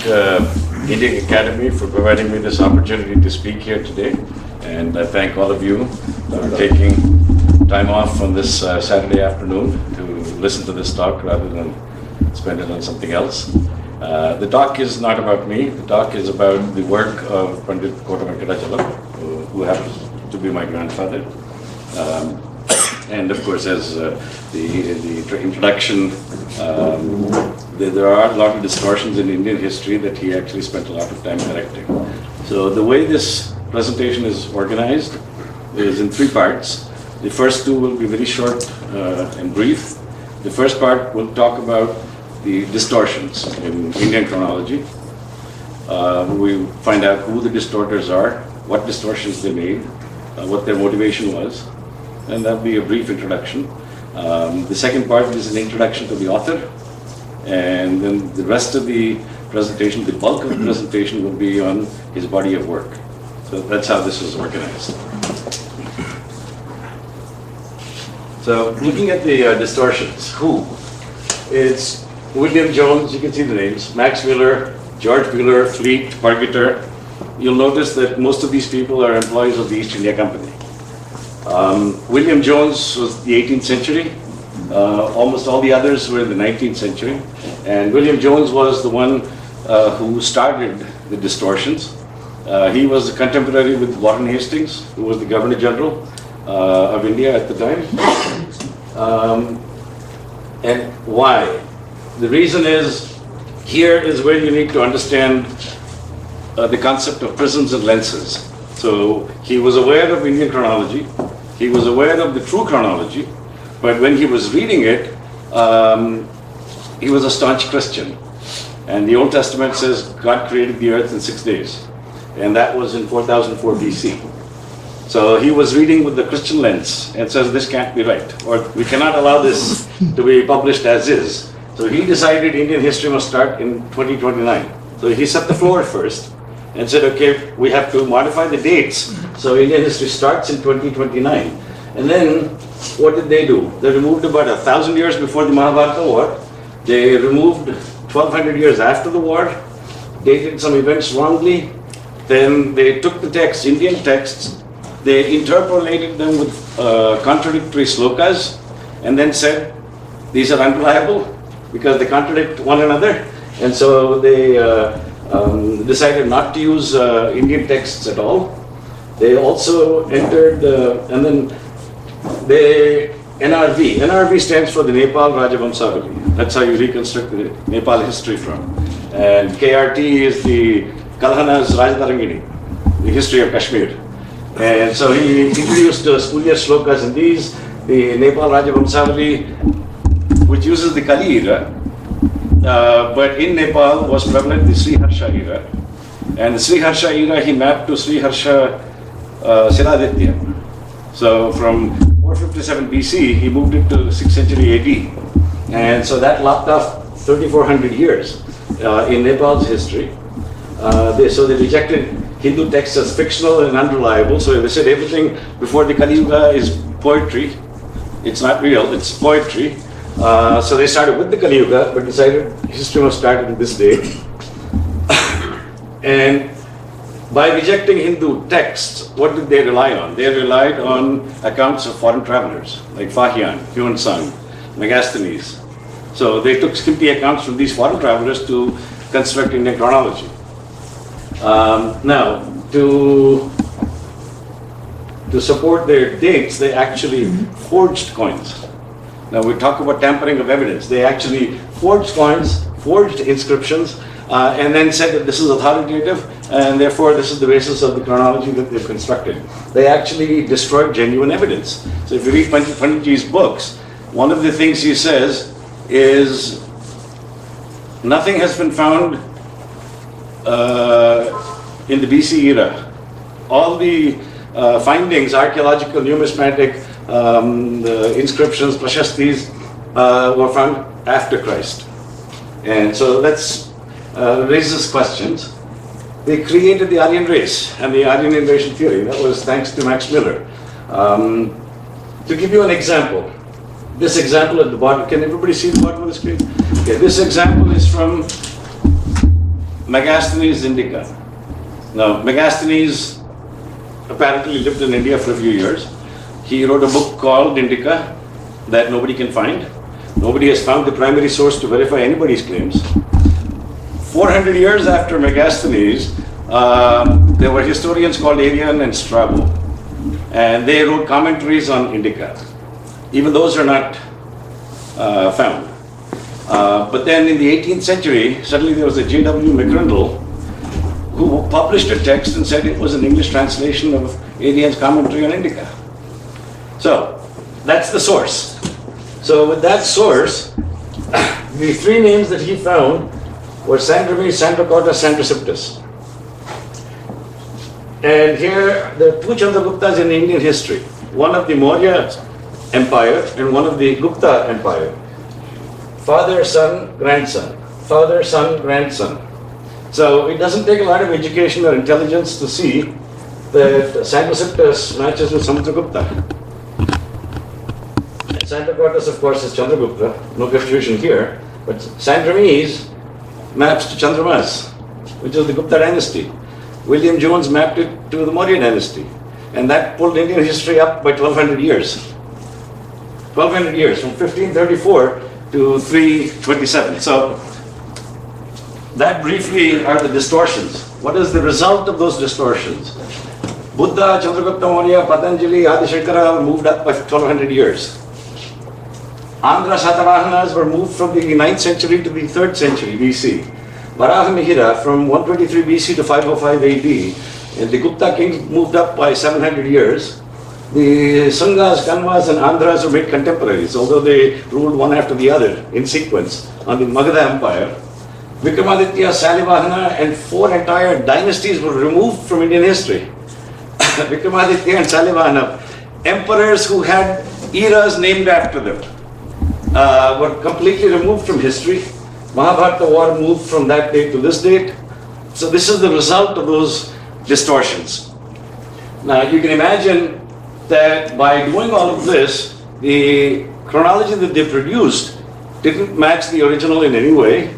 Indian Academy for providing me this opportunity to speak here today. And I thank all of you for taking time off on this Saturday afternoon to listen to this talk rather than spend it on something else. The talk is not about me. The talk is about the work of Pandit Kota Venkatachalam, who happens to be my grandfather. And of course, as the introduction, there are a lot of distortions in Indian history that he actually spent a lot of time correcting. So the way this presentation is organized is in three parts. The first two will be very short and brief. The first part will talk about the distortions in Indian chronology. We find out who the distorters are, what distortions they made, what their motivation was, and that'll be a brief introduction. The second part is an introduction to the author, and then the rest of the presentation, the bulk of the presentation will be on his body of work. So that's how this is organized. So looking at the distortions, who? It's William Jones, you can see the names, Max Mueller, George Mueller, Fleet, Pargeter. You'll notice that most of these people are employees of the East India Company. William Jones was the 18th century. Almost all the others were in the 19th century. And William Jones was the one who started the distortions. He was a contemporary with Warren Hastings, who was the Governor General of India at the time. And why? The reason is, here is where you need to understand the concept of prisms and lenses. So he was aware of Indian chronology, he was aware of the true chronology, but when he was reading it, he was a staunch Christian. And the Old Testament says God created the earth in 6 days. And that was in 4004 BC. So he was reading with the Christian lens and says this can't be right, or we cannot allow this to be published as is. So he decided Indian history must start in 2029. So he set the floor first and said, okay, we have to modify the dates. So Indian history starts in 2029. And then what did they do? They removed about 1,000 years before the Mahabharata war. They removed 1,200 years after the war, dated some events wrongly. Then they took the texts, Indian texts, they interpolated them with contradictory slokas, and then said, these are unreliable because they contradict one another. And so they decided not to use Indian texts at all. They also entered, and then they, NRV stands for the Nepal Rajavamsavali. That's how you reconstruct the Nepal history from. And KRT is the Kalhana's Rajtarangini, the history of Kashmir. And so he introduced spurious slokas in these, the Nepal Rajavamsavali, which uses the Kali era, but in Nepal was prevalent the Sri Harsha era. And the Sri Harsha era he mapped to Sri Harsha Siladitya. So from 457 BC, he moved it to 6th century AD. And so that lopped off 3,400 years in Nepal's history. So they rejected Hindu texts as fictional and unreliable. So they said everything before the Kali Yuga is poetry. It's not real, it's poetry. So they started with the Kali Yuga, but decided history must start in this day. And by rejecting Hindu texts, what did they rely on? They relied on accounts of foreign travelers, like Fahian, Huon Sang, Megasthenes. So they took skimpy accounts from these foreign travelers to construct Indian chronology. Now, to support their dates, they actually forged coins. Now we talk about tampering of evidence. They actually forged coins, forged inscriptions, and then said that this is authoritative, and therefore this is the basis of the chronology that they've constructed. They actually destroyed genuine evidence. So if you read Panditji's books, one of the things he says is nothing has been found in the BC era. All the findings, archaeological, numismatic, the inscriptions, prashastis, were found after Christ. And so that's raises questions. They created the Aryan race and the Aryan invasion theory. That was thanks to Max Mueller. To give you an example, this example at the bottom, can everybody see the bottom of the screen? Okay, this example is from Megasthenes Indica. Now, Megasthenes apparently lived in India for a few years. He wrote a book called Indica that nobody can find. Nobody has found the primary source to verify anybody's claims. 400 years after Megasthenes, there were historians called Arrian and Strabo, and they wrote commentaries on Indica. Even those are not found. But then in the 18th century, suddenly there was a J.W. McCrindle who published a text and said it was an English translation of Arrian's commentary on Indica. So that's the source. So with that source, the three names that he found were Sandramis, Sandracota, Sandrasiptus. And here, there are two Chandraguptas in Indian history. One of the Maurya Empire and one of the Gupta Empire. Father, son, grandson. Father, son, grandson. So it doesn't take a lot of education or intelligence to see that Sandrasiptus matches with Samudragupta. Sandracotus, of course, is Chandragupta, no confusion here. But Sandramis maps to Chandramas, which is the Gupta dynasty. William Jones mapped it to the Maurya dynasty. And that pulled Indian history up by 1200 years. 1200 years, from 1534 to 327. So that briefly are the distortions. What is the result of those distortions? Buddha, Chandragupta Maurya, Patanjali, Adi-Shankara moved up by 1200 years. Andhra Satavahanas were moved from the 9th century to the 3rd century BC. Varahamihira from 123 BC to 505 AD. And the Gupta kings moved up by 700 years. The Sungas, Kanvas and Andhras were made contemporaries, although they ruled one after the other in sequence on the Magadha Empire. Vikramaditya, Salivahana and 4 entire dynasties were removed from Indian history. Vikramaditya and Salivahana, emperors who had eras named after them, were completely removed from history. Mahabharata war moved from that date to this date. So this is the result of those distortions. Now you can imagine that by doing all of this, the chronology that they produced didn't match the original in any way,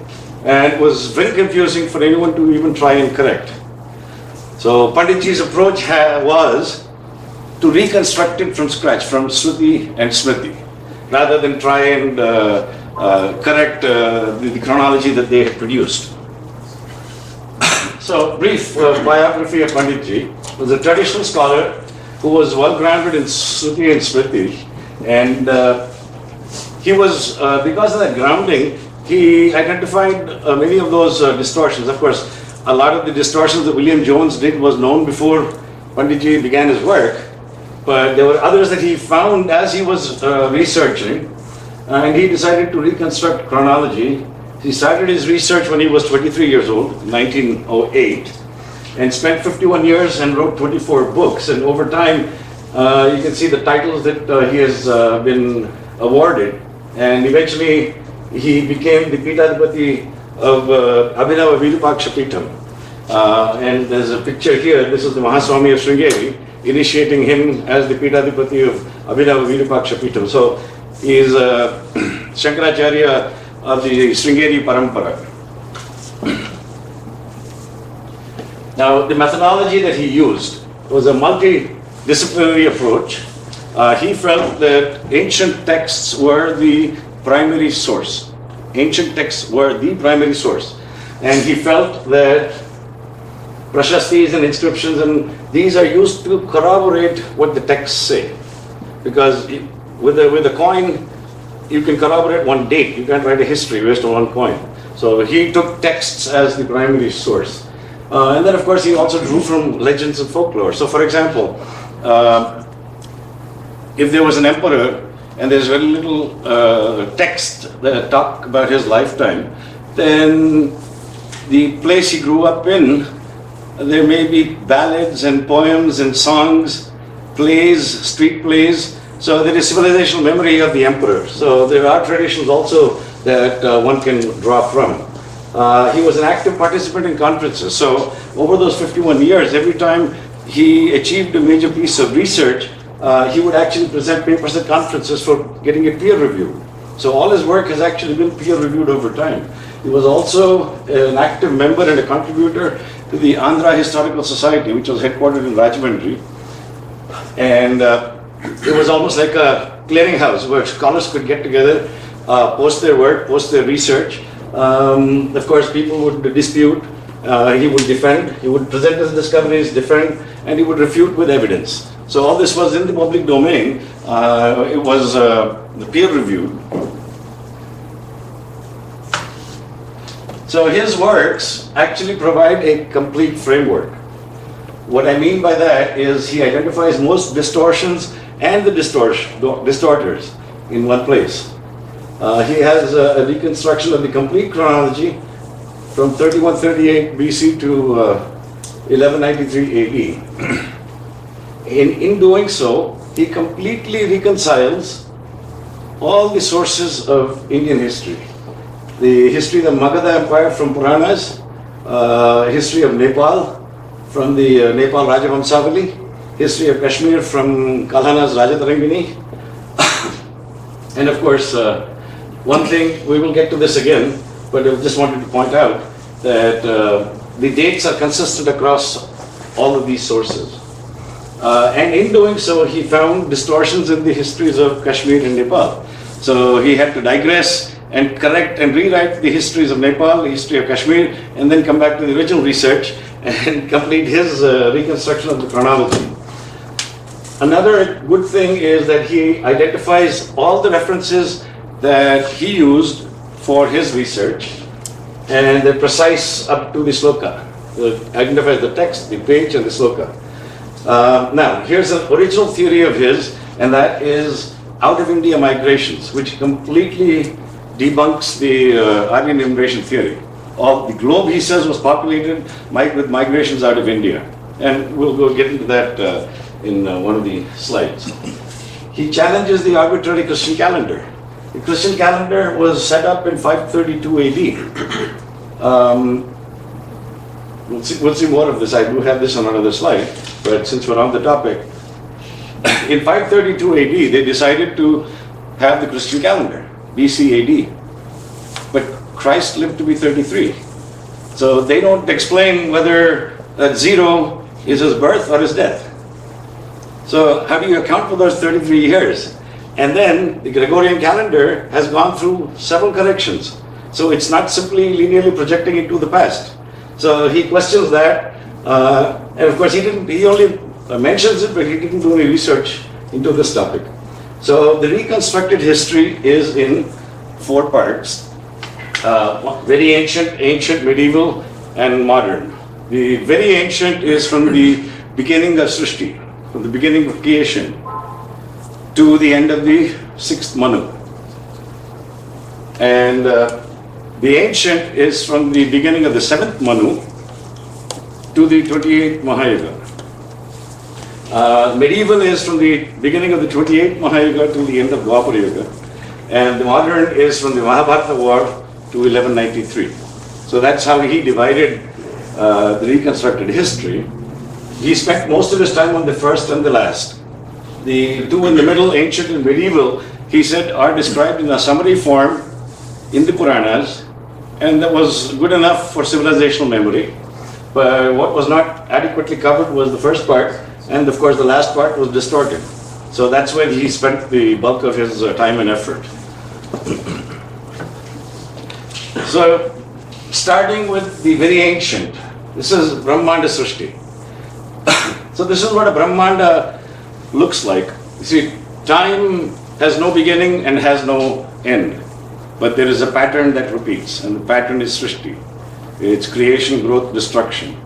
and it was very confusing for anyone to even try and correct. So Panditji's approach was to reconstruct it from scratch, from Shruti and Smriti, rather than try and correct the chronology that they had produced. So, brief biography of Panditji. Was a traditional scholar who was well grounded in Shruti and Smriti, and he was, because of that grounding, he identified many of those distortions. Of course, a lot of the distortions that William Jones did was known before Panditji began his work, but there were others that he found as he was researching, and he decided to reconstruct chronology. He started his research when he was 23 years old, 1908, and spent 51 years and wrote 24 books. And over time, you can see the titles that he has been awarded. And eventually, he became the Peethadipati of Abhinava Virupaksha Peetham. And there's a picture here. This is the Mahaswami of Sringeri, initiating him as the Peethadipati of Abhinava Virupaksha Peetham. So he is Shankaracharya of the Sringeri Parampara. Now, the methodology that he used was a multidisciplinary approach. He felt that ancient texts were the primary source. Ancient texts were the primary source. And he felt that prashastis and inscriptions, and these are used to corroborate what the texts say. Because with a coin, you can corroborate one date. You can't write a history based on one coin. So he took texts as the primary source. And then, of course, he also drew from legends and folklore. So, for example, if there was an emperor and there's very little text that talk about his lifetime, then the place he grew up in, there may be ballads and poems and songs, plays, street plays. So there is civilizational memory of the emperor. So there are traditions also that one can draw from. He was an active participant in conferences. So over those 51 years, every time he achieved a major piece of research, he would actually present papers at conferences for getting it peer reviewed. So all his work has actually been peer reviewed over time. He was also an active member and a contributor to the Andhra Historical Society, which was headquartered in Rajahmundry. And it was almost like a clearinghouse where scholars could get together, post their work, post their research. Of course, people would dispute, he would defend, he would present his discoveries, defend, and he would refute with evidence. So all this was in the public domain. It was peer reviewed. So his works actually provide a complete framework. What I mean by that is he identifies most distortions and the distorters in one place. He has a reconstruction of the complete chronology from 3138 BC to 1193 AD. In doing so, he completely reconciles all the sources of Indian history. The history of the Magadha Empire from Puranas, history of Nepal from the Nepal Rajavamsavali, history of Kashmir from Kalhana's Rajatarangini, and of course, one thing, we will get to this again, but I just wanted to point out that the dates are consistent across all of these sources. And in doing so, he found distortions in the histories of Kashmir and Nepal. So he had to digress and correct and rewrite the histories of Nepal, the history of Kashmir, and then come back to the original research and complete his reconstruction of the chronology. Another good thing is that he identifies all the references that he used for his research, and they're precise up to the sloka. It identifies the text, the page, and the sloka. Now, here's an original theory of his, and that is out of India migrations, which completely debunks the Aryan immigration theory. All the globe, he says, was populated with migrations out of India. And we'll go get into that in one of the slides. He challenges the arbitrary Christian calendar. The Christian calendar was set up in 532 AD. We'll see more of this. I do have this on another slide, but since we're on the topic, in 532 AD, they decided to have the Christian calendar, BC AD. But Christ lived to be 33. So they don't explain whether that 0 is his birth or his death. So how do you account for those 33 years? And then the Gregorian calendar has gone through several corrections. So it's not simply linearly projecting into the past. So he questions that, and of course he only mentions it, but he didn't do any research into this topic. So the reconstructed history is in 4 parts. Very ancient, medieval, and modern. The very ancient is from the beginning of Srishti, from the beginning of creation, to the end of the 6th Manu. And the ancient is from the beginning of the 7th Manu to the 28th Mahayuga. Medieval is from the beginning of the 28th Mahayuga to the end of Dwapara Yuga. And the modern is from the Mahabharata War to 1193. So that's how he divided the reconstructed history. He spent most of his time on the first and the last. The 2 in the middle, ancient and medieval, he said are described in a summary form in the Puranas, and that was good enough for civilizational memory. But what was not adequately covered was the first part, and of course the last part was distorted. So that's where he spent the bulk of his time and effort. So, starting with the very ancient, this is Brahmanda Srishti. So this is what a Brahmanda looks like. You see, time has no beginning and has no end. But there is a pattern that repeats, and the pattern is Srishti. It's creation, growth, destruction.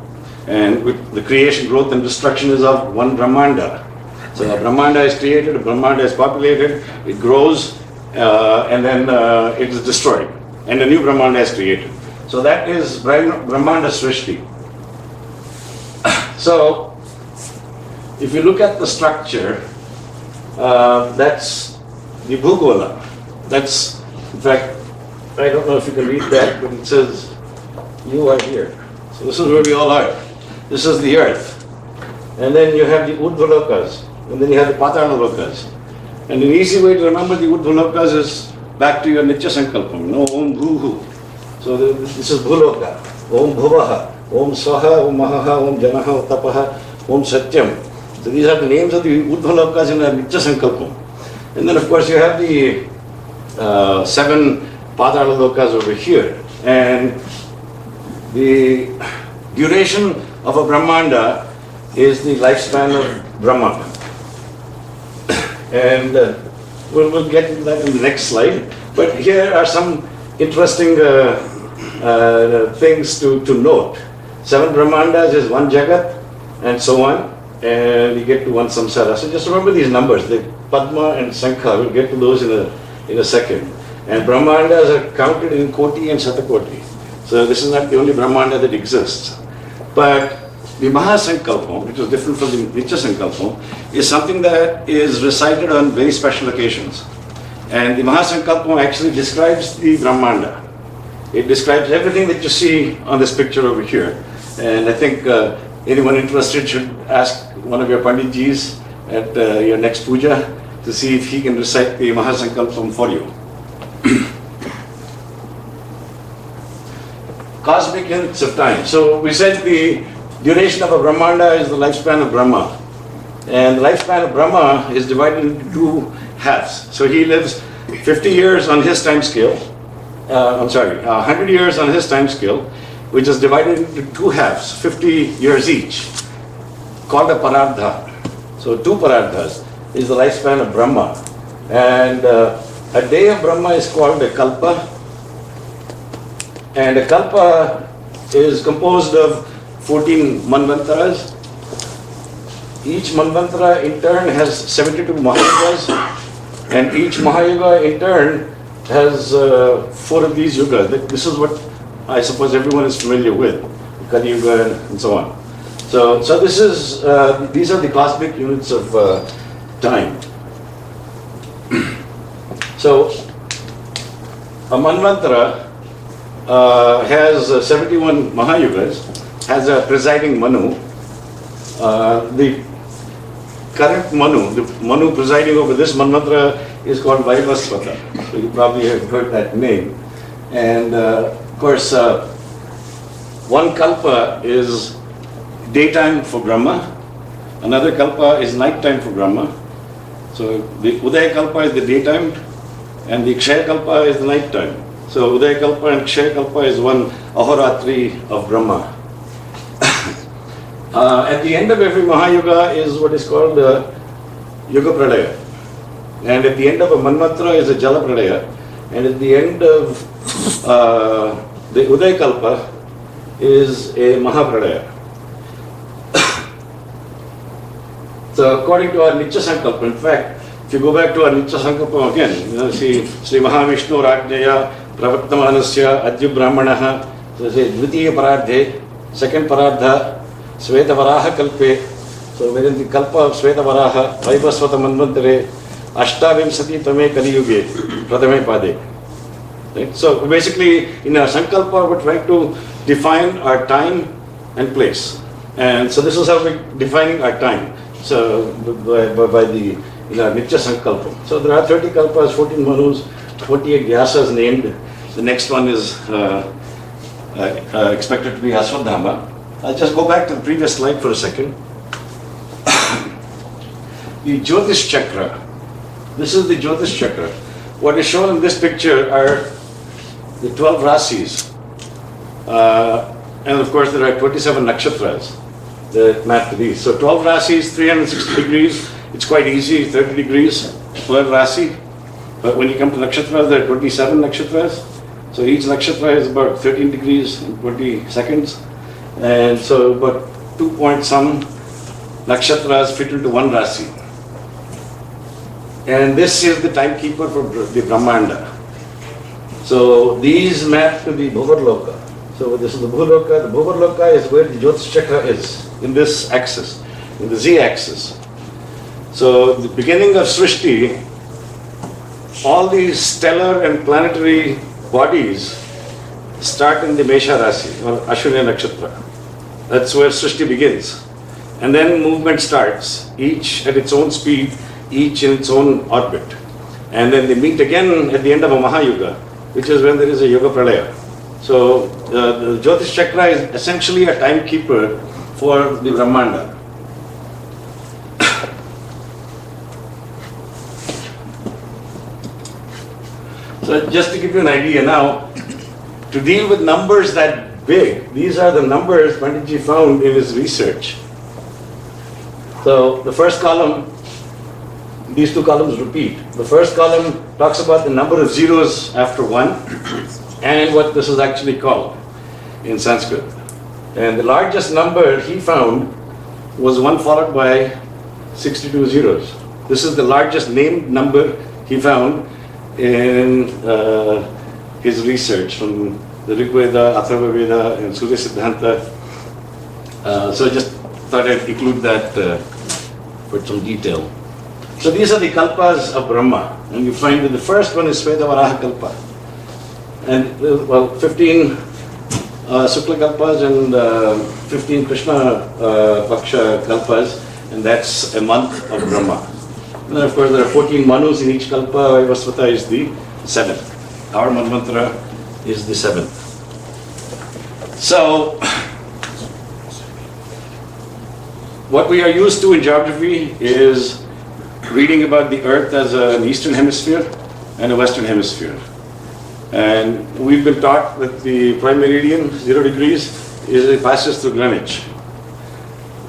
And with the creation, growth, and destruction is of one Brahmanda. So a Brahmanda is created, a Brahmanda is populated, it grows, and then it is destroyed. And a new Brahmanda is created. So that is Brahmanda Srishti. So, if you look at the structure, that's the Bhugola. That's, in fact, I don't know if you can read that, but it says, you are here. So this is where we all are. This is the earth. And then you have the Urdhvalokas, and then you have the Patanalokas. And an easy way to remember the Urdhvalokas is back to your Nitya Sankalpam, no Om Bhuhu. So this is Bhuloka. Om Bhuvaha, Om Swaha, Om Mahaha, Om Janaha, Om Tapaha, Om Satyam. So these are the names of the Urdhva in the Nitya Sankalpam. And then of course you have the 7 Padala Lokas over here. And the duration of a Brahmanda is the lifespan of Brahma. And we'll get into that in the next slide. But here are some interesting things to note. 7 Brahmandas is 1 Jagat, and so on. And we get to 1 Samsara. So just remember these numbers. The Padma and Sankha, we'll get to those in a second. And Brahmandas are counted in Koti and Satakoti. So this is not the only Brahmanda that exists. But the Mahasankalpam, which is different from the Nitya Sankalpam, is something that is recited on very special occasions. And the Mahasankalpam actually describes the Brahmanda. It describes everything that you see on this picture over here. And I think anyone interested should ask one of your Panditjis at your next puja to see if he can recite the Mahasankalpam for you. Cosmic units of time. So we said the duration of a Brahmanda is the lifespan of Brahma. And the lifespan of Brahma is divided into 2 halves. So he lives 50 years on his time scale. 100 years on his time scale, which is divided into 2 halves, 50 years each, called a Parardha. So 2 Parardhas is the lifespan of Brahma. And a day of Brahma is called a Kalpa. And a Kalpa is composed of 14 Manvantaras. Each Manvantara in turn has 72 Mahayugas, and each Mahayuga in turn has 4 of these yugas. This is what I suppose everyone is familiar with, Kali Yuga and so on. So this is these are the cosmic units of time. So a Manvantara has 71 Mahayugas, has a presiding Manu. The current Manu, the Manu presiding over this Manvantara is called Vaivasvata. So you probably have heard that name. And of course, 1 Kalpa is daytime for Brahma, another Kalpa is nighttime for Brahma. So the Udaya Kalpa is the daytime, and the Kshaya Kalpa is the nighttime. So Udaya Kalpa and Kshaya Kalpa is 1 Ahoratri of Brahma. At the end of every Mahayuga is what is called Yuga Pradaya. And at the end of a Manvantara is a Jala Pradaya. And at the end of the Udaya Kalpa is a Mahapradaya. So according to our Nitya Sankalpa, in fact, if you go back to our Nitya Sankalpa again, see Sri Mahavishnu Rajnaya Pravartamanasya Adyu Brahmanaha, so say Dvitiya Paradhe, 2nd Paradha, Sveta Varaha Kalpe, so wherein the Kalpa of Sveta Varaha, Vaivasvata Manvantare, Ashtavimsati Tame Kaliyuge, Pratame Pade. Right? So basically, in our Sankalpa, we're trying to define our time and place. And so this is how we're defining our time. So by the Nitya Sankalpa. So there are 30 Kalpas, 14 Manus, 28 Vyasas named. The next one is expected to be Aswadhama. I'll just go back to the previous slide for a second. The Jyotish Chakra. This is the Jyotish Chakra. What is shown in this picture are the 12 Rasis. And of course there are 27 Nakshatras that map to these. So 12 Rasis, 360 degrees. It's quite easy, 30 degrees per Rasi. But when you come to Nakshatras, there are 27 Nakshatras. So each Nakshatra is about 13 degrees and 20 seconds. And so about 2 point some Nakshatras fit into 1 Rasi. And this is the timekeeper for the Brahmanda. So these map to the Bhuvarloka. So this is the Bhuvarloka. The Bhuvarloka is where the Jyotish Chakra is, in this axis, in the Z-axis. So the beginning of Srishti, all these stellar and planetary bodies start in the Mesha Rasi, or Ashwini Nakshatra. That's where Srishti begins. And then movement starts, each at its own speed, each in its own orbit. And then they meet again at the end of a Mahayuga, which is when there is a Yuga Pralaya. So the Jyotish Chakra is essentially a timekeeper for the Brahmanda. So just to give you an idea now, to deal with numbers that big, these are the numbers Panditji found in his research. So the first column, these two columns repeat. The first column talks about the number of zeros after 1 and what this is actually called in Sanskrit. And the largest number he found was 1 followed by 62 zeros. This is the largest named number he found in his research from the Rig Veda, Atharva Veda, and Surya Siddhanta. So just thought I'd include that for some detail. So these are the kalpas of Brahma, and you find that the first one is Svetavaraha Kalpa. And 15 Sukla Kalpas and 15 Krishna Paksha Kalpas, and that's a month of Brahma. And then of course there are 14 Manus in each Kalpa. Vaivasvata is the 7th. Our Manvantara is the 7th. So, what we are used to in geography is reading about the Earth as an eastern hemisphere and a western hemisphere. And we've been taught that the prime meridian, 0 degrees, it passes through Greenwich.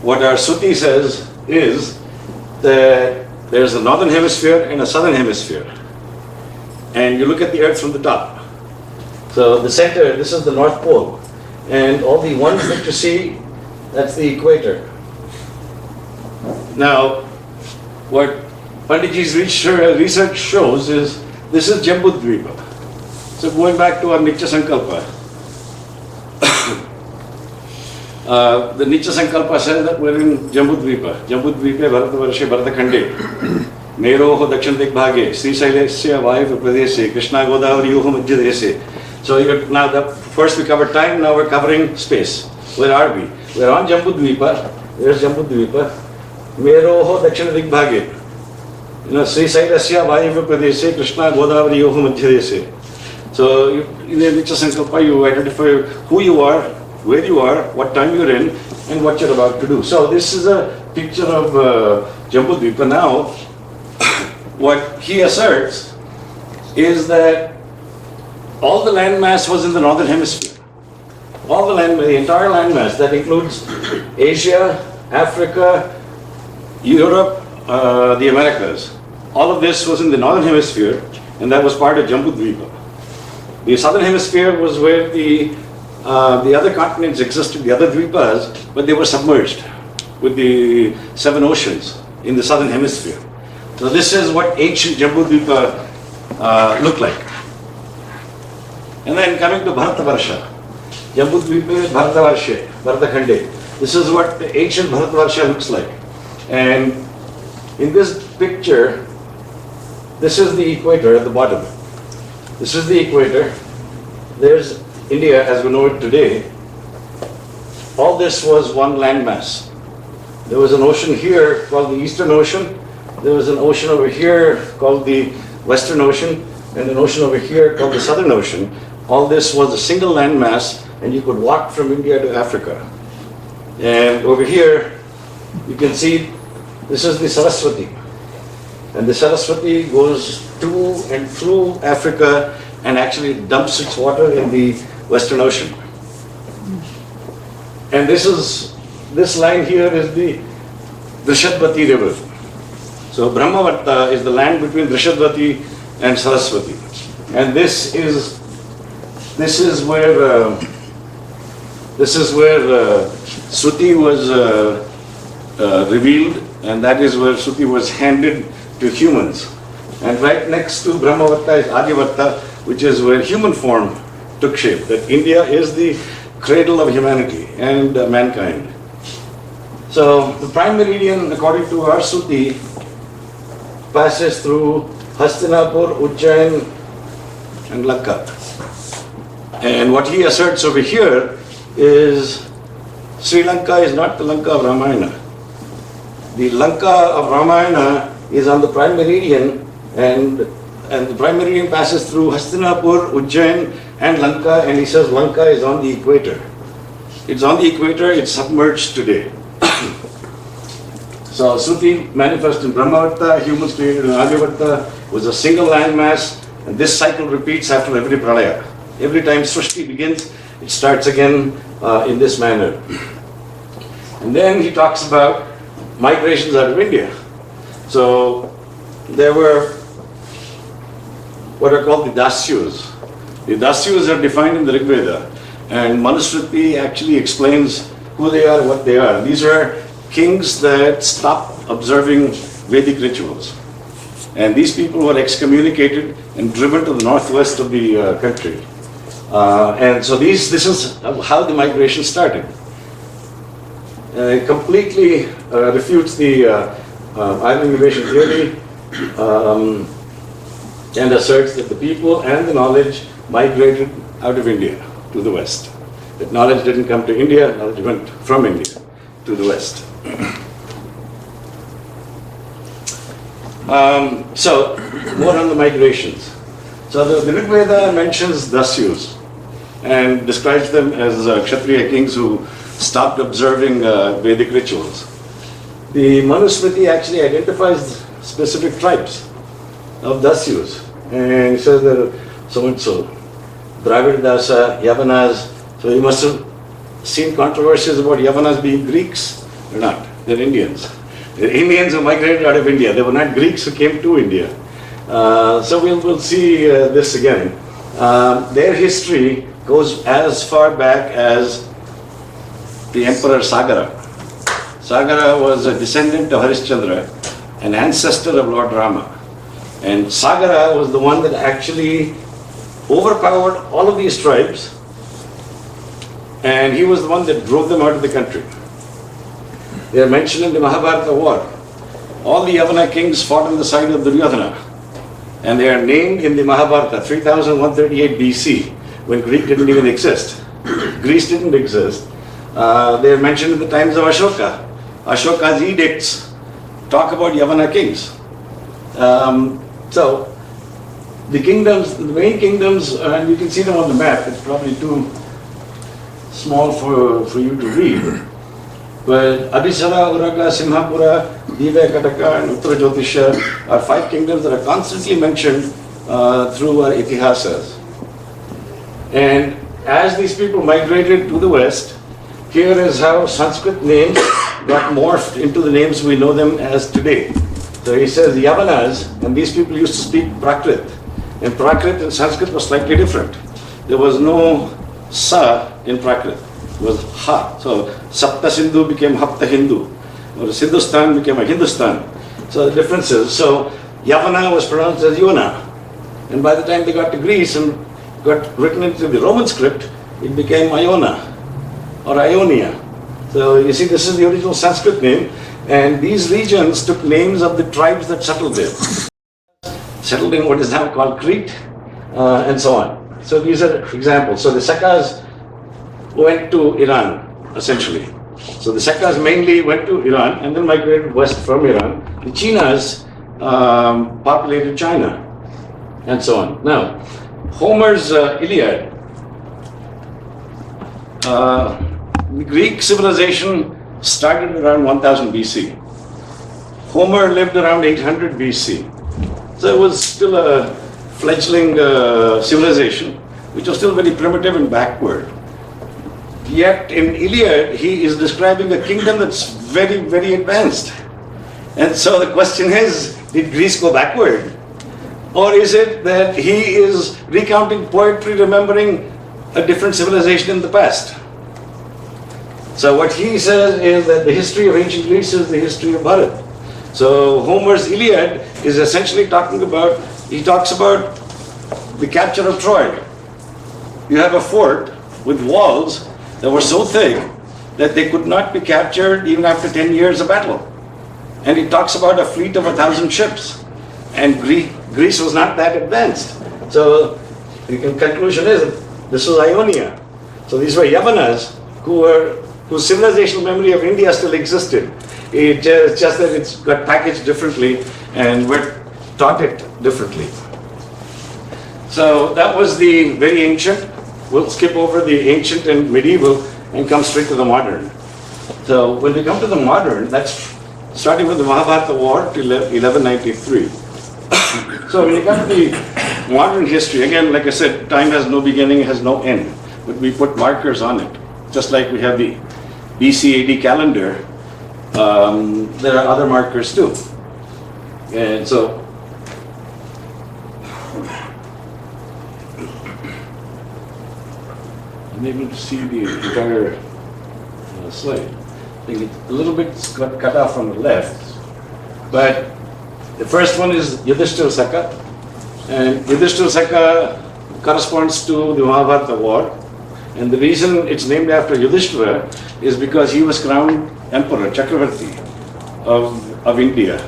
What our Suti says is that there's a northern hemisphere and a southern hemisphere. And you look at the Earth from the top. So the center, this is the North Pole. And all the ones that you see, that's the equator. Now, what Panditji's research shows is this is Jambudvipa. So going back to our Nitya Sankalpa, the Nitya Sankalpa says that we're in Jambudvipa. Jambudvipe Bharatavarshe Bharatakhande. Meroho Dakshin Digbhage, Sri Sailesya Vayu Pradeshe, Krishna Godavari Yuho Madhyadeshe. So now first we covered time, now we're covering space. Where are we? We're on Jambudvipa. There's Jambudvipa. Meroho Dakshin Digbhage. Sri Sailesya Vayu Pradeshe, Krishna Godavari Yuho Madhyadeshe. So in the Nitya Sankalpa you identify who you are, where you are, what time you're in, and what you're about to do. So this is a picture of Jambudvipa. Now, what he asserts is that all the landmass was in the northern hemisphere. All the land, the entire landmass, that includes Asia, Africa, Europe, the Americas. All of this was in the northern hemisphere, and that was part of Jambudvipa. The southern hemisphere was where the other continents existed, the other dvipas, but they were submerged with the 7 oceans in the southern hemisphere. So this is what ancient Jambudvipa looked like. And then coming to Bharatavarsha, Jambudvipa Bharatavarshe, Bharatakhande. This is what the ancient Bharatavarsha looks like. And in this picture, this is the equator at the bottom. This is the equator. There's India as we know it today. All this was one landmass. There was an ocean here called the Eastern Ocean. There was an ocean over here called the Western Ocean, and an ocean over here called the Southern Ocean. All this was a single landmass, and you could walk from India to Africa. And over here, you can see this is the Saraswati. And the Saraswati goes to and through Africa and actually dumps its water in the Western Ocean. And this line here is the Drishadvati river. So Brahmavarta is the land between Drishadvati and Saraswati. And this is where Suti was revealed, and that is where Suti was handed to humans. And right next to Brahmavarta is Adyavarta, which is where human form took shape. That India is the cradle of humanity and mankind. So the prime meridian, according to our Suti, passes through Hastinapur, Ujjain, and Lanka. And what he asserts over here is Sri Lanka is not the Lanka of Ramayana. The Lanka of Ramayana is on the prime meridian, and the prime meridian passes through Hastinapur, Ujjain, and Lanka, and he says Lanka is on the equator. It's on the equator, it's submerged today. So Sruti manifests in Brahmavatta, humans created in Aryavatta, was a single landmass, and this cycle repeats after every pralaya. Every time Srishti begins, it starts again in this manner. And then he talks about migrations out of India. So there were what are called the Dasyus. The Dasyus are defined in the Rig Veda, and Manusmriti actually explains who they are, what they are. These are kings that stopped observing Vedic rituals. And these people were excommunicated and driven to the northwest of the country. And so this is how the migration started. It completely refutes the island invasion theory and asserts that the people and the knowledge migrated out of India to the west. That knowledge didn't come to India, knowledge went from India to the west. So, more on the migrations. So the Rig Veda mentions Dasyus and describes them as Kshatriya kings who stopped observing Vedic rituals. The Manusmriti actually identifies specific tribes of Dasyus, and it says that so-and-so, Dravid Dasa, Yavanas. So you must have seen controversies about Yavanas being Greeks or not. They're Indians. They're Indians who migrated out of India. They were not Greeks who came to India. So we'll see this again. Their history goes as far back as the Emperor Sagara. Sagara was a descendant of Harishchandra, an ancestor of Lord Rama. And Sagara was the one that actually overpowered all of these tribes, and he was the one that drove them out of the country. They are mentioned in the Mahabharata war. All the Yavana kings fought on the side of Duryodhana, and they are named in the Mahabharata 3138 BC, when Greek didn't even exist. Greece didn't exist. They are mentioned in the times of Ashoka. Ashoka's edicts talk about Yavana kings. So the kingdoms, the main kingdoms, and you can see them on the map. It's probably too small for you to read. But Abhisara, Uraga, Simhapura, Diva, Kataka, and Uttara Jyotisha are 5 kingdoms that are constantly mentioned through our itihasas. And as these people migrated to the west, here is how Sanskrit names got morphed into the names we know them as today. So he says Yavanas, and these people used to speak Prakrit. And Prakrit in Sanskrit was slightly different. There was no Sa in Prakrit. It was Ha. So Sapta Sindhu became Hapta Hindu. Or Sindhustan became a Hindustan. So the differences. So Yavana was pronounced as Yona. And by the time they got to Greece and got written into the Roman script, it became Iona or Ionia. So you see, this is the original Sanskrit name. And these regions took names of the tribes that settled there. Settled in what is now called Crete, and so on. So these are examples. So the Sakas went to Iran, essentially. So the Sakas mainly went to Iran and then migrated west from Iran. The Chinas populated China, and so on. Now, Homer's Iliad, the Greek civilization started around 1000 BC. Homer lived around 800 BC. So it was still a fledgling civilization, which was still very primitive and backward. Yet in Iliad, he is describing a kingdom that's very, very advanced. And so the question is, did Greece go backward? Or is it that he is recounting poetry, remembering a different civilization in the past? So what he says is that the history of ancient Greece is the history of Bharat. So Homer's Iliad is essentially talking about, he talks about the capture of Troy. You have a fort with walls that were so thick that they could not be captured even after 10 years of battle. And he talks about a fleet of 1,000 ships. And Greece was not that advanced. So the conclusion is that this was Ionia. So these were Yavanas whose civilizational memory of India still existed. It's just that it's got packaged differently and we're taught it differently. So that was the very ancient. We'll skip over the ancient and medieval and come straight to the modern. So when we come to the modern, that's starting with the Mahabharata War till 1193. So when you come to the modern history, again, like I said, time has no beginning, has no end, but we put markers on it. Just like we have the BC AD calendar, there are other markers too. And so, I'm able to see the entire slide. I think it's a little bit got cut off on the left, but the first one is Yudhishthira Saka, and Yudhishthira Saka corresponds to the Mahabharata War, and the reason it's named after Yudhishthira is because he was crowned Emperor, Chakravarti of India,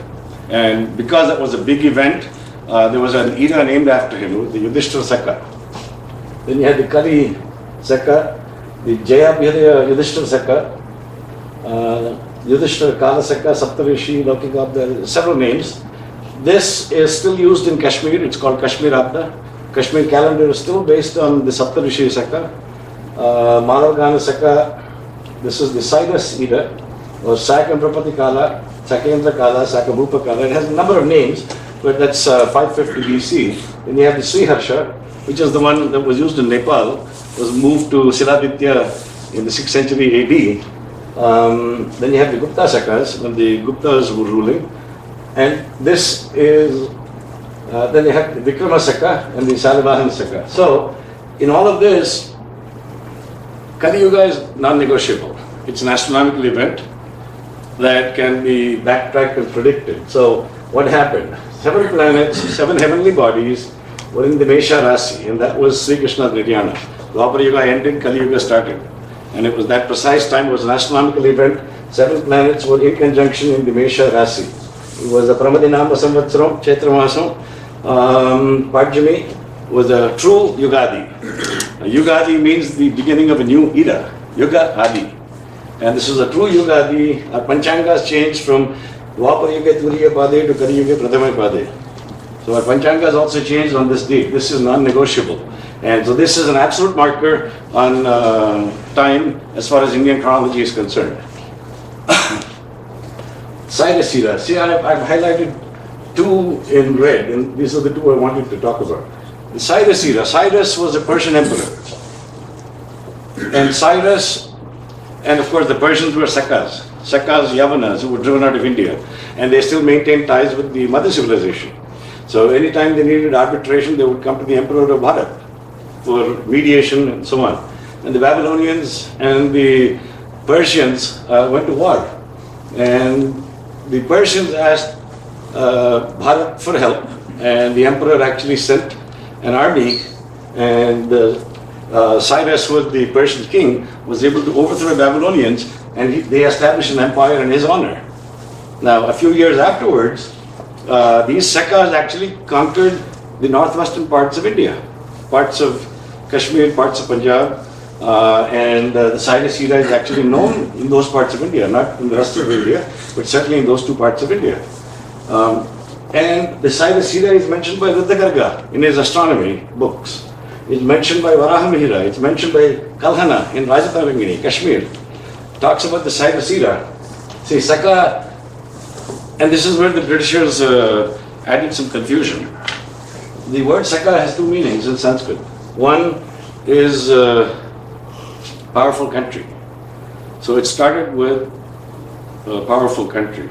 and because that was a big event, there was an era named after him, the Yudhishthira Saka. Then you had the Kali Saka, the Jayabhirya Yudhishthira Saka, Yudhishthira Kala Saka, Saptarishi, Laukika, there are several names. This is still used in Kashmir, it's called Kashmir Abda. Kashmir calendar is still based on the Saptarishi Saka. Madhavgana Saka, this is the Cyrus era, or Sakamprapati Kala, Sakendra Kala, Sakabhupa Kala. It has a number of names, but that's 550 BC. Then you have the Sriharsha, which is the one that was used in Nepal, was moved to Siladitya in the 6th century AD. Then you have the Gupta Sakas, when the Guptas were ruling. And this is, then you have the Vikrama Saka and the Salivahana Saka. So, in all of this, Kali Yuga is non-negotiable. It's an astronomical event that can be backtracked and predicted. So, what happened? 7 planets, 7 heavenly bodies were in the Mesha Rasi, and that was Sri Krishna Nirjana. Dwapara Yuga ended, Kali Yuga started. And it was that precise time, it was an astronomical event. 7 planets were in conjunction in the Mesha Rasi. It was a Pramadinama Samvatsram, Chaitra Masam. Pajami was a true Yugadi. Yugadi means the beginning of a new era, Yuga Adi. And this is a true Yugadi. Our Panchangas changed from Dwapara Yuga Turiya Pade to Kali Yuga Prathama Pade. So our Panchangas also changed on this date. This is non-negotiable. And so this is an absolute marker on time as far as Indian chronology is concerned. Cyrus era. See, I've highlighted 2 in red, and these are the 2 I wanted to talk about. The Cyrus era. Cyrus was a Persian emperor. And Cyrus, and of course the Persians were Sakas. Sakas, Yavanas, who were driven out of India. And they still maintained ties with the mother civilization. So anytime they needed arbitration, they would come to the emperor of Bharat for mediation and so on. And the Babylonians and the Persians went to war. And the Persians asked Bharat for help, and the emperor actually sent an army, and Cyrus, was the Persian king, was able to overthrow the Babylonians, and they established an empire in his honor. Now, a few years afterwards, these Sakas actually conquered the northwestern parts of India, parts of Kashmir, parts of Punjab, and the Cyrus era is actually known in those parts of India, not in the rest of India, but certainly in those 2 parts of India. And the Cyrus era is mentioned by Rudragarga in his astronomy books. It's mentioned by Varahamihira, it's mentioned by Kalhana in Rajatarangini, Kashmir. Talks about the Cyrus era. See, Saka, and this is where the Britishers added some confusion. The word Saka has 2 meanings in Sanskrit. One is powerful country. So it started with a powerful country.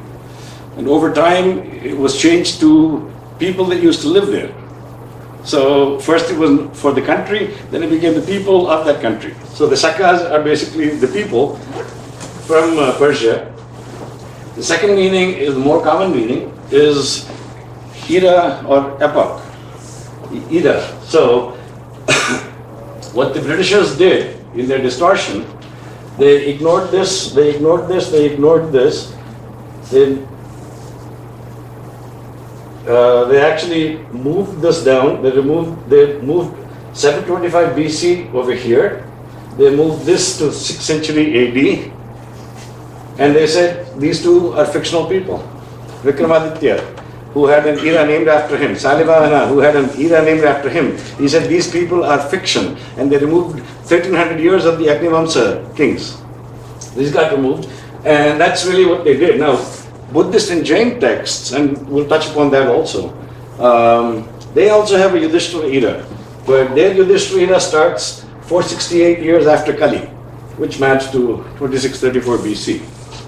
And over time, it was changed to people that used to live there. So first it was for the country, then it became the people of that country. So the Sakas are basically the people from Persia. The second meaning is, the more common meaning, is era or epoch. Era. So what the Britishers did in their distortion, they ignored this, they ignored this, they ignored this. They actually moved this down. They moved 725 BC over here. They moved this to 6th century AD. And they said these 2 are fictional people. Vikramaditya who had an era named after him, Salivahana, who had an era named after him. He said these people are fiction, and they removed 1300 years of the Agnivamsa kings. These got removed, and that's really what they did. Now, Buddhist and Jain texts, and we'll touch upon that also, they also have a Yudhishthira era, but their Yudhishthira era starts 468 years after Kali, which maps to 2634 BC.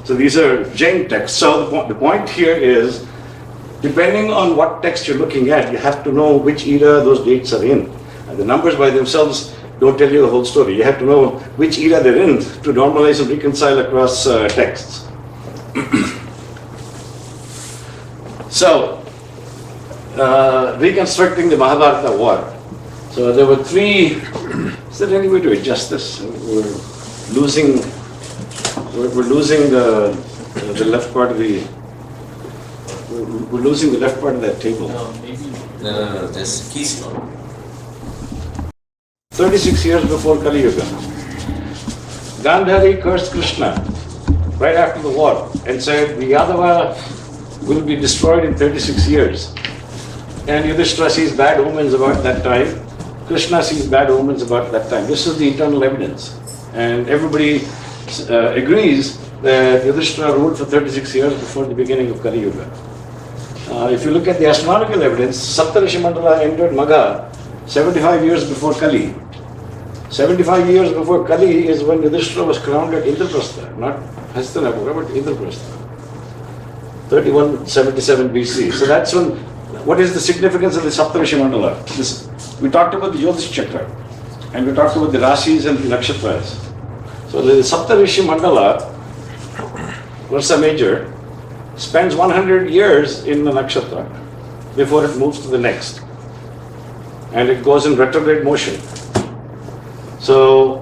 So these are Jain texts. So the point here is, depending on what text you're looking at, you have to know which era those dates are in. And the numbers by themselves don't tell you the whole story. You have to know which era they're in to normalize and reconcile across texts. So, reconstructing the Mahabharata war. So there were three. Is there any way to adjust this? We're losing the left part of the. We're losing the left part of that table. No, maybe. No, there's keystone. 36 years before Kali Yuga, Gandhari cursed Krishna right after the war and said the Yadava will be destroyed in 36 years. And Yudhishthira sees bad omens about that time. Krishna sees bad omens about that time. This is the internal evidence. And everybody agrees that Yudhishthira ruled for 36 years before the beginning of Kali Yuga. If you look at the astronomical evidence, Saptarishi Mandala entered Magha 75 years before Kali. 75 years before Kali is when Yudhishthira was crowned at Indraprastha, not Hastinapura, but Indraprastha. 3177 BC. So that's when, what is the significance of the Saptarishi Mandala? We talked about the Jyotish Chakra, and we talked about the Rasis and the Nakshatras. So the Saptarishi Mandala, Varsa Major, spends 100 years in the Nakshatra before it moves to the next. And it goes in retrograde motion. So,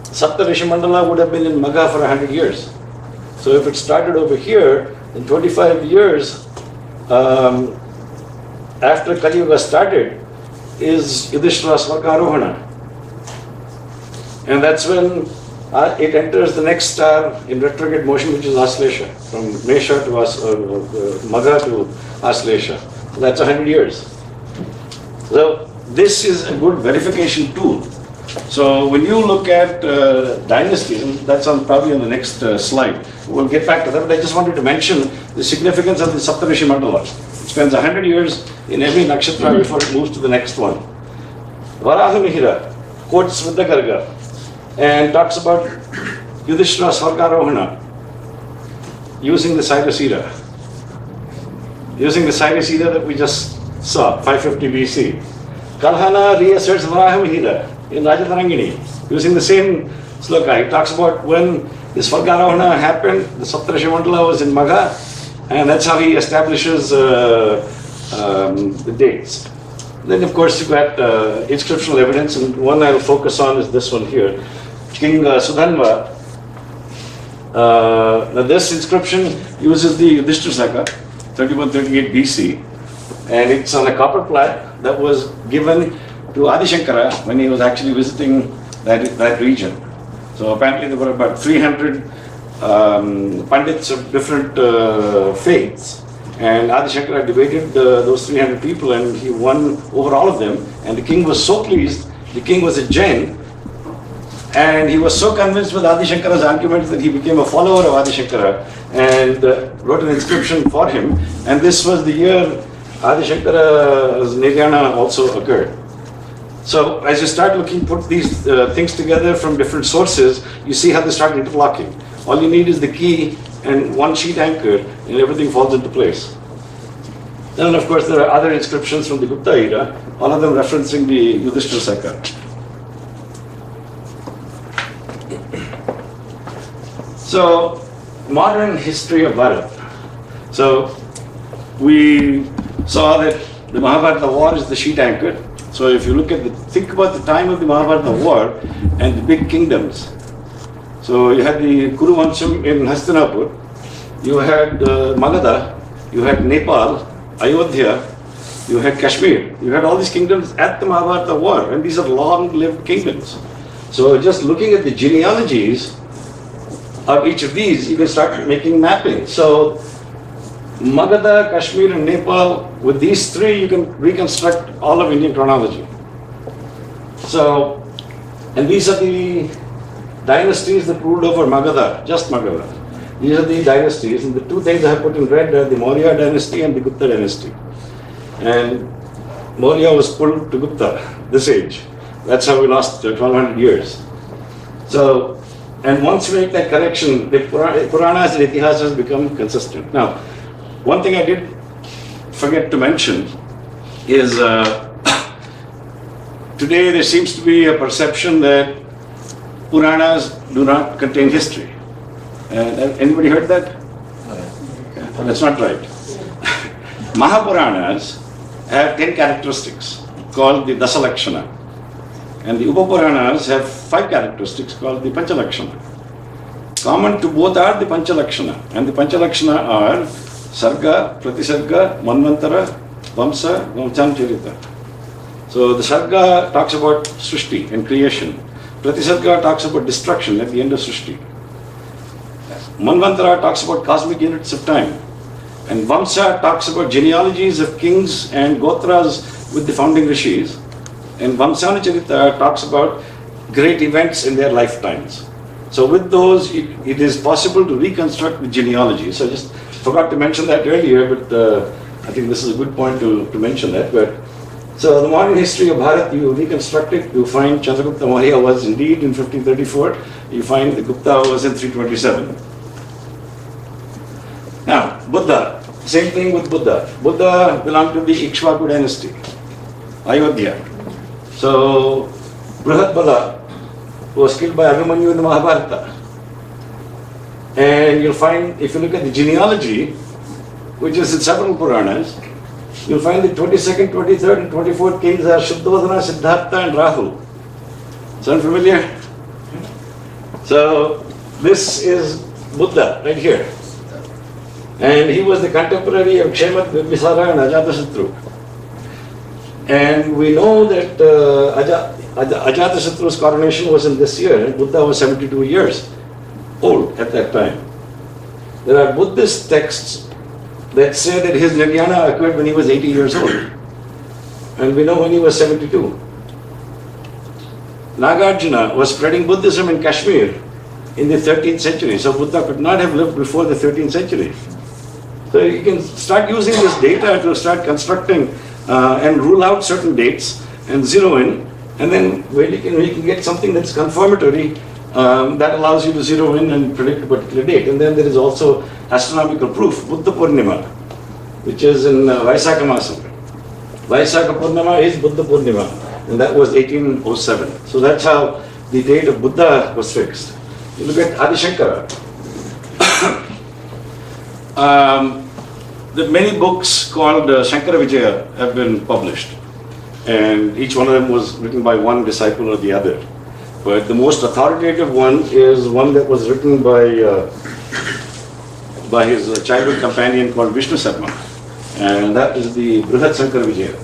Saptarishi Mandala would have been in Magha for 100 years. So if it started over here, in 25 years after Kali Yuga started, is Yudhishthira Swargarohana. And that's when it enters the next star in retrograde motion, which is Aslesha, from Mesha to Magha to Aslesha. So that's 100 years. So this is a good verification tool. So when you look at dynasties, and that's probably on the next slide, we'll get back to that, but I just wanted to mention the significance of the Saptarishi Mandala. It spends 100 years in every nakshatra before it moves to the next one. Varaha Mihira quotes Vidyagarga and talks about Yudhishthira Swargarohana using the Cyrus era. Using the Cyrus era that we just saw, 550 BC. Kalhana reasserts Varaha Mihira in Rajatarangini, using the same sloka. He talks about when the Swargarohana happened, the Saptarishi Mandala was in Magha, and that's how he establishes the dates. Then, of course, you've got inscriptional evidence, and one I'll focus on is this one here. King Sudhanva. Now, this inscription uses the Yudhishthira Saka, 3138 BC, and it's on a copper plate that was given to Adi Shankara when he was actually visiting that region. So apparently there were about 300 Pandits of different faiths, and Adi Shankara debated those 300 people, and he won over all of them, and the king was so pleased. The king was a Jain, and he was so convinced with Adi Shankara's arguments that he became a follower of Adi Shankara and wrote an inscription for him, and this was the year Adi Shankara's Niryana also occurred. So as you start put these things together from different sources, you see how they start interlocking. All you need is the key and one sheet anchor, and everything falls into place. Then, of course, there are other inscriptions from the Gupta era, all of them referencing the Yudhishthira Saka. So, modern history of Bharat. So, we saw that the Mahabharata war is the sheet anchor. So if you think about the time of the Mahabharata war and the big kingdoms. So you had the Kuru Vansham in Hastinapur, you had Magadha, you had Nepal, Ayodhya, you had Kashmir. You had all these kingdoms at the Mahabharata war, and these are long-lived kingdoms. So just looking at the genealogies of each of these, you can start making mapping. So Magadha, Kashmir and Nepal, with these three you can reconstruct all of Indian chronology. So, and these are the dynasties that ruled over Magadha, just Magadha. These are the dynasties, and the two things I have put in red are the Maurya dynasty and the Gupta dynasty. And Maurya was pulled to Gupta, this age. That's how we lost 1200 years. So, and once you make that correction, the Puranas and Itihasas become consistent. Now, one thing I did forget to mention is today there seems to be a perception that Puranas do not contain history. Anybody heard that? That's not right. Mahapuranas have 10 characteristics called the Dasalakshana. And the Upapuranas have 5 characteristics called the Panchalakshana. Common to both are the Panchalakshana. And the Panchalakshana are Sarga, Pratisarga, Manvantara, Vamsa, Vamsancharita. So the Sarga talks about Srishti and creation. Pratisarga talks about destruction at the end of Srishti. Manvantara talks about cosmic units of time. And Vamsa talks about genealogies of kings and gotras with the founding rishis. And Vamsanacharita talks about great events in their lifetimes. So with those, it is possible to reconstruct the genealogy. So I just forgot to mention that earlier, but I think this is a good point to mention that. But so the modern history of Bharat, you reconstruct it, you find Chandragupta Maurya was indeed in 1534, you find the Gupta was in 327. Now, Buddha, same thing with Buddha. Buddha belonged to the Ikshvaku dynasty, Ayodhya. So, Brihat was killed by Abhimanyu in the Mahabharata. And you'll find, if you look at the genealogy, which is in several Puranas, you'll find the 22nd, 23rd and 24th kings are Shuddhodana, Siddhartha and Rahul. Sound familiar? So, this is Buddha right here. And he was the contemporary of Kshemat, Bimbisara and Ajatasattu. And we know that Ajatasattu's coronation was in this year, and Buddha was 72 years old at that time. There are Buddhist texts that say that his Nirvana occurred when he was 80 years old. And we know when he was 72. Nagarjuna was spreading Buddhism in Kashmir in the 13th century. So Buddha could not have lived before the 13th century. So you can start using this data to start constructing and rule out certain dates and zero in, and then we can get something that's confirmatory that allows you to zero in and predict a particular date. And then there is also astronomical proof, Buddha Purnima, which is in Vaisakha Masam. Vaisakha Purnima is Buddha Purnima, and that was 1807. So that's how the date of Buddha was fixed. You look at Adi Shankara. The many books called Shankara Vijaya have been published, and each one of them was written by one disciple or the other. But the most authoritative one is one that was written by his childhood companion called Vishnu Sarma, and that is the Brihat Shankara Vijaya.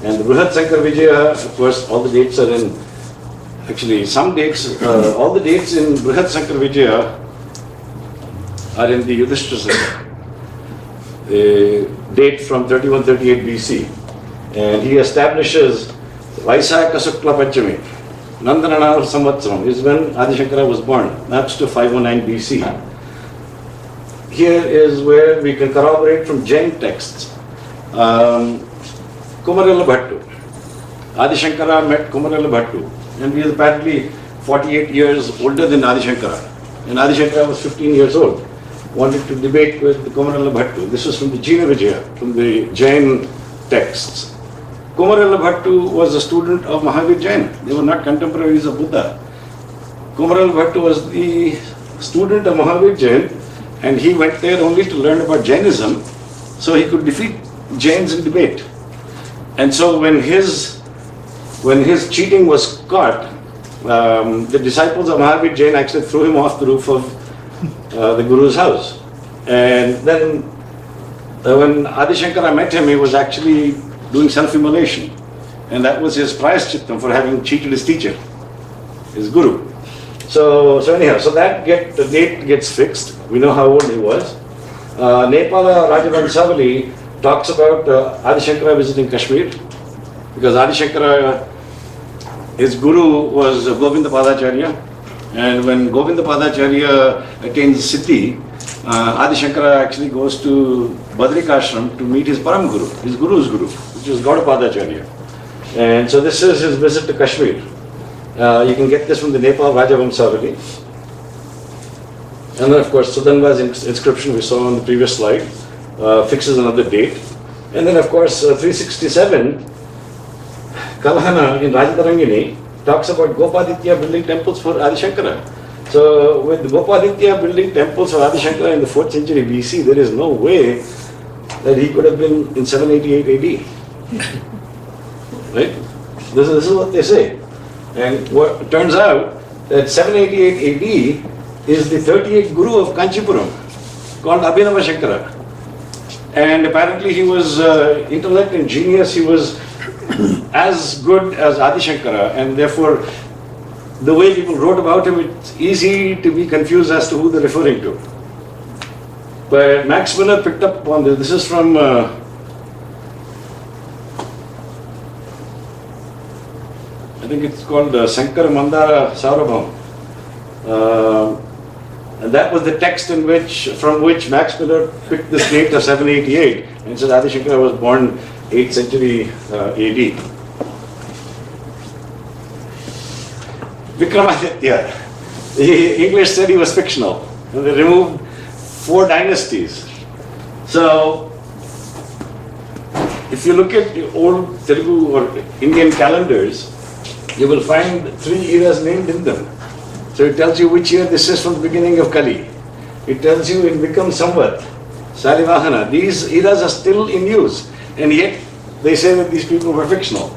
And the Brihat Shankara Vijaya, of course, all the dates are in, actually some dates, all the dates in Brihat Shankara Vijaya are in the Yudhishthira Saka. Date from 3138 BC, and he establishes Vaisakha Sukla Panchami, Nandanana Samvatsaram is when Adi Shankara was born. That's to 509 BC. Here is where we can corroborate from Jain texts. Kumarila Bhattu. Adi Shankara met Kumarila Bhattu, and he is apparently 48 years older than Adi Shankara. And Adi Shankara was 15 years old. Wanted to debate with Kumarila Bhattu. This is from the Jina Vijaya, from the Jain texts. Kumarila Bhattu was a student of Mahavir Jain. They were not contemporaries of Buddha. Kumarila Bhattu was the student of Mahavir Jain, and he went there only to learn about Jainism, so he could defeat Jains in debate. And so when his cheating was caught, the disciples of Mahavir Jain actually threw him off the roof of the Guru's house. And then when Adi Shankara met him, he was actually doing self-immolation. And that was his prayashchittam for having cheated his teacher, his Guru. So anyhow, so the date gets fixed. We know how old he was. Nepala Rajavansavali talks about Adi Shankara visiting Kashmir, because Adi Shankara, his guru was Govinda Padacharya, and when Govinda Padacharya attains Siddhi, Adi Shankara actually goes to Badrikashram to meet his Param Guru, his guru's guru, which is Gaudapadacharya. And so this is his visit to Kashmir. You can get this from the Nepal Rajavamsavali. And then of course Sudanva's inscription we saw on the previous slide fixes another date. And then of course 367, Kalhana in Rajatarangini talks about Gopaditya building temples for Adi Shankara. So with Gopaditya building temples for Adi Shankara in the 4th century BC, there is no way that he could have been in 788 AD. Right? This is what they say. And what turns out that 788 AD is the 38th Guru of Kanchipuram, called Abhinava Shankara. And apparently he was intellect and genius, he was as good as Adi Shankara, and therefore the way people wrote about him, it's easy to be confused as to who they're referring to. But Max Muller picked up on this. This is from I think it's called Sankara Mandara Saurabham. And that was the text from which Max Muller picked this date of 788 and said Adi Shankara was born 8th century AD. Vikramaditya, the English said he was fictional, and they removed 4 dynasties. So, if you look at the old Telugu or Indian calendars, you will find 3 eras named in them. So it tells you which year this is from the beginning of Kali. It tells you in Vikram Samvat, Salivahana. These eras are still in use, and yet they say that these people were fictional.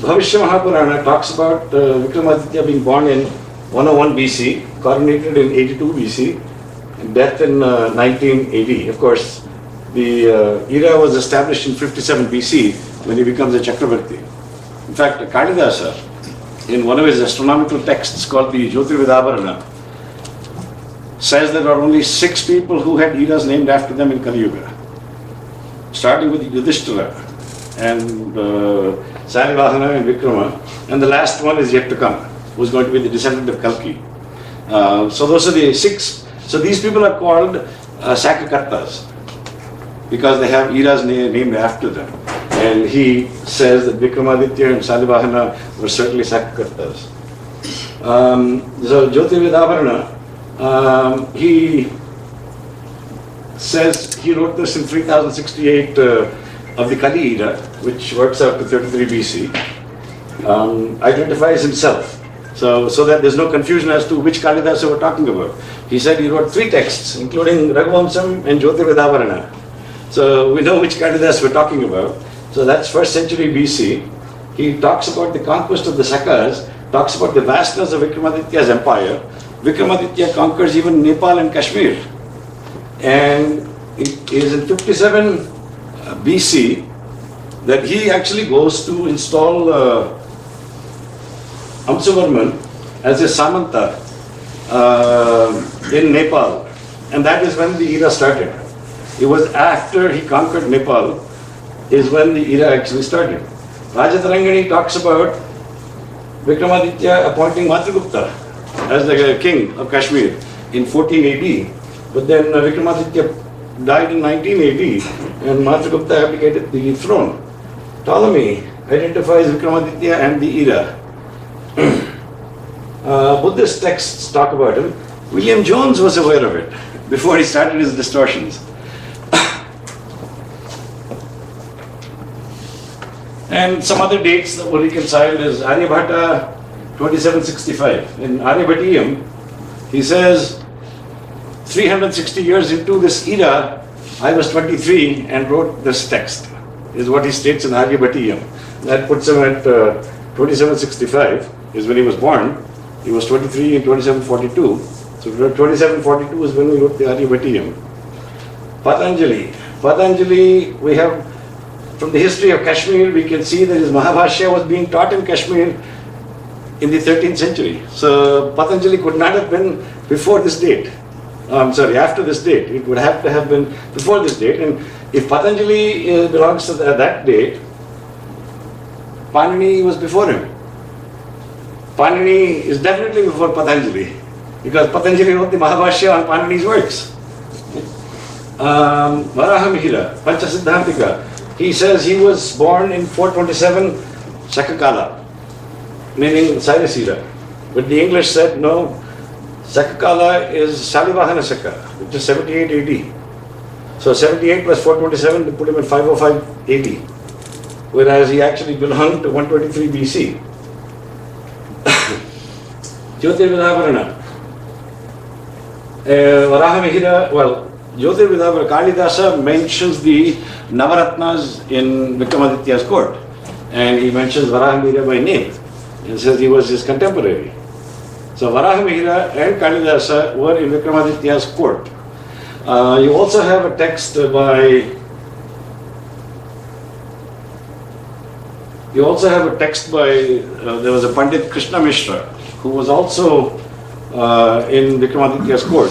Bhavishya Mahapurana talks about Vikramaditya being born in 101 BC, coronated in 82 BC, and death in 19 AD. Of course, the era was established in 57 BC when he becomes a Chakravarti. In fact, Kalidasa, in one of his astronomical texts called the Jyotirvidavarana, says there are only 6 people who had eras named after them in Kali Yuga, starting with Yudhishthira and Salivahana and Vikrama, and the last one is yet to come, who's going to be the descendant of Kalki. So those are the 6. So these people are called Sakakartas because they have eras named after them. And he says that Vikramaditya and Salivahana were certainly Sakakartas. So Jyotirvidavarana, he says he wrote this in 3068 of the Kali era, which works out to 33 BC, identifies himself. So that there's no confusion as to which Kalidasa we're talking about. He said he wrote 3 texts, including Raghuvamsam and Jyotirvidavarana. So we know which Kalidasa we're talking about. So that's 1st century BC. He talks about the conquest of the Sakas, talks about the vastness of Vikramaditya's empire. Vikramaditya conquers even Nepal and Kashmir. And it is in 57 BC that he actually goes to install Amsuvarman as a Samanta in Nepal. And that is when the era started. It was after he conquered Nepal is when the era actually started. Rajatarangini talks about Vikramaditya appointing Matrugupta as the king of Kashmir in 14 AD. But then Vikramaditya died in 19 AD and Matrugupta abdicated the throne. Ptolemy identifies Vikramaditya and the era. Buddhist texts talk about him. William Jones was aware of it before he started his distortions. And some other dates that were reconciled is Aryabhata 2765. In Aryabhatiyam, he says, 360 years into this era, I was 23 and wrote this text, is what he states in Aryabhatiyam. That puts him at 2765, is when he was born. He was 23 in 2742. So 2742 is when we wrote the Aryabhatiyam. Patanjali. Patanjali, we have, from the history of Kashmir, we can see that his Mahabhashya was being taught in Kashmir in the 13th century. So Patanjali could not have been before this date. I'm sorry, after this date. It would have to have been before this date. And if Patanjali belongs to that date, Panini was before him. Panini is definitely before Patanjali, because Patanjali wrote the Mahabhashya on Panini's works. Varahamihira, Panchasiddhantika, he says he was born in 427 Sakakala, meaning Cyrus era. But the English said no, Sakakala is Salivahana Saka, which is 78 AD. So 78 plus 427, they put him in 505 AD, whereas he actually belonged to 123 BC. Jyotirvidavarana. Varahamihira, well, Jyotirvidavarana, Kalidasa mentions the Navaratnas in Vikramaditya's court. And he mentions Varahamihira by name. He says he was his contemporary. So Varahamihira and Kalidasa were in Vikramaditya's court. You also have a text by there was a Pandit Krishna Mishra, who was also in Vikramaditya's court,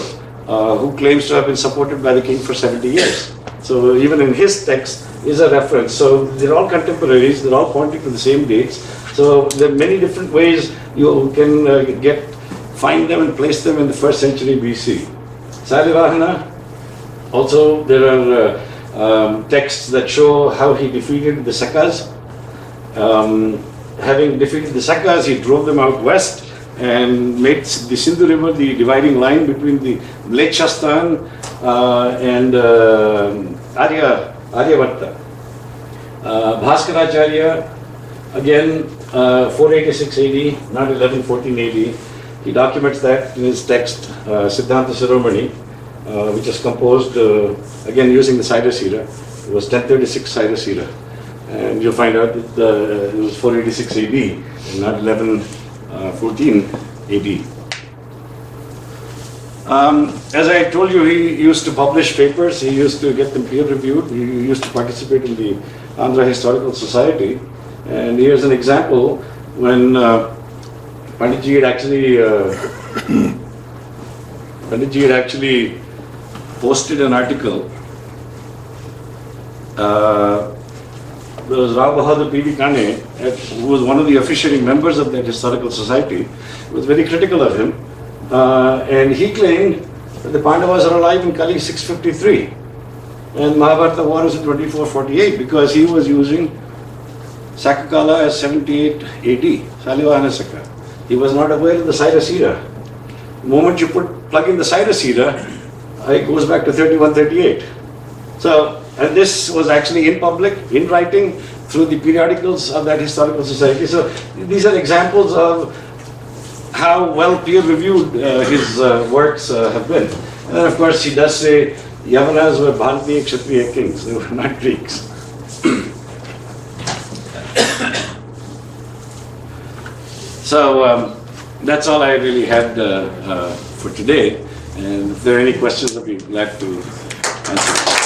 who claims to have been supported by the king for 70 years. So even in his text is a reference. So they're all contemporaries, they're all pointing to the same dates. So there are many different ways you can find them and place them in the 1st century BC. Salivahana, also there are texts that show how he defeated the Sakas. Having defeated the Sakas, he drove them out west and made the Sindhu River the dividing line between the Mlechastan and Aryavarta. Bhaskaracharya, again 486 AD, not 1114 AD. He documents that in his text, Siddhanta Shiromani, which is composed again using the Cyrus era. It was 1036 Cyrus era. And you'll find out that it was 486 AD and not 1114 AD. As I told you, he used to publish papers, he used to get them peer reviewed, he used to participate in the Andhra Historical Society. And here's an example when Panditji had actually posted an article. There was Rao Bahadur P.V. Kane, who was one of the officiating members of that historical society, was very critical of him. And he claimed that the Pandavas are alive in Kali 653 and Mahabharata war is in 2448, because he was using Sakakala as 78 AD, Salivahana Saka. He was not aware of the Cyrus era. The moment you plug in the Cyrus era, it goes back to 3138. So, and this was actually in public, in writing, through the periodicals of that historical society. So these are examples of how well peer-reviewed his works have been. And then of course he does say Yavanas were Bharatiya Kshatriya kings, they were not Greeks. So that's all I really had for today. And if there are any questions, I'd be glad to answer.